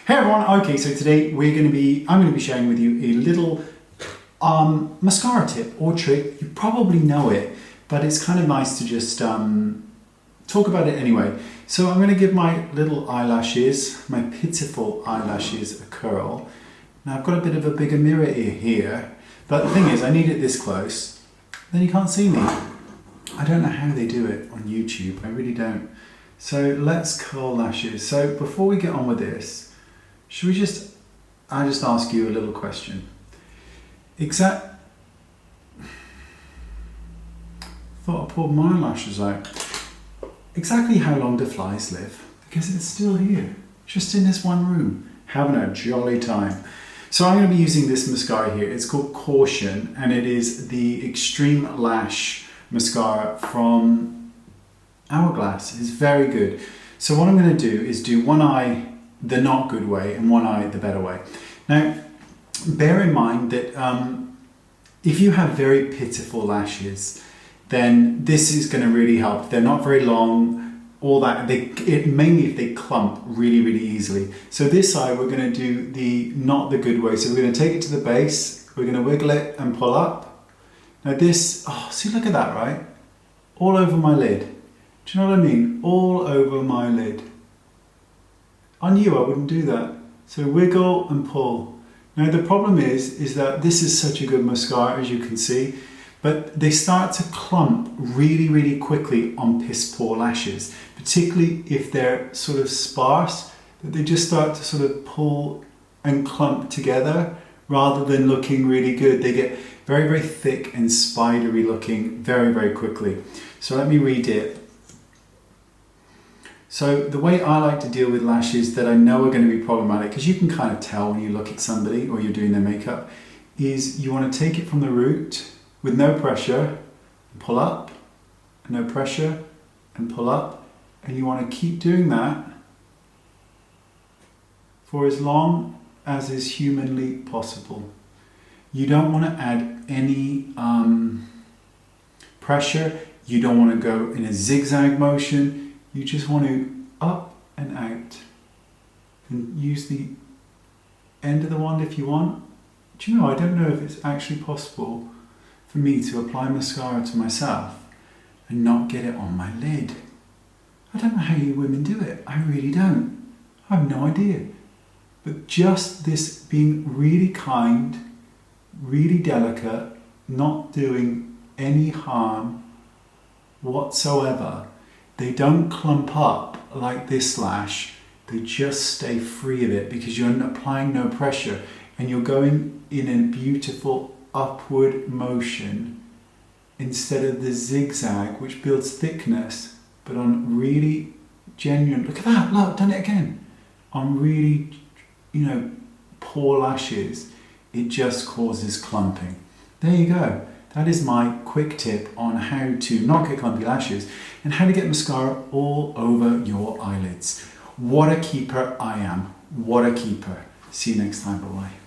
Hey everyone, okay, so today I'm going to be sharing with you a little mascara tip or trick. You probably know it, but it's kind of nice to just talk about it anyway. So I'm going to give my little eyelashes, my pitiful eyelashes, a curl. Now I've got a bit of a bigger mirror here, but the thing is I need it this close, then you can't see me. I don't know how they do it on YouTube, I really don't. So let's curl lashes. So before we get on with this, I just ask you a little question. Thought I pulled my eyelashes out. Exactly how long do flies live? Because it's still here, just in this one room, having a jolly time. So I'm going to be using this mascara here. It's called Caution, and it is the Extreme Lash Mascara from Hourglass. It's very good. So what I'm going to do is do one eye the not good way and one eye the better way. Now, bear in mind that if you have very pitiful lashes, then this is going to really help. They're not very long, all that. Mainly if they clump really, really easily. So this eye, we're going to do the not the good way. So we're going to take it to the base, we're going to wiggle it and pull up. Now this, oh, see, look at that, right? All over my lid. Do you know what I mean? All over my lid. On you, I wouldn't do that. So wiggle and pull. Now the problem is that this is such a good mascara, as you can see, but they start to clump really, really quickly on piss poor lashes, particularly if they're sort of sparse, that they just start to sort of pull and clump together rather than looking really good. They get very, very thick and spidery looking very, very quickly. So let me redip. So the way I like to deal with lashes that I know are going to be problematic, because you can kind of tell when you look at somebody or you're doing their makeup, is you want to take it from the root with no pressure, pull up, no pressure, and pull up, and you want to keep doing that for as long as is humanly possible. You don't want to add any pressure, you don't want to go in a zigzag motion. You just want to up and out, and use the end of the wand if you want. Do you know, I don't know if it's actually possible for me to apply mascara to myself and not get it on my lid. I don't know how you women do it. I really don't. I have no idea. But just this being really kind, really delicate, not doing any harm whatsoever. They don't clump up like this lash, they just stay free of it because you're applying no pressure and you're going in a beautiful upward motion instead of the zigzag, which builds thickness, but on really genuine, look at that, look, done it again. On really, poor lashes, it just causes clumping. There you go. That is my quick tip on how to not get clumpy lashes and how to get mascara all over your eyelids. What a keeper I am. What a keeper. See you next time. Bye-bye.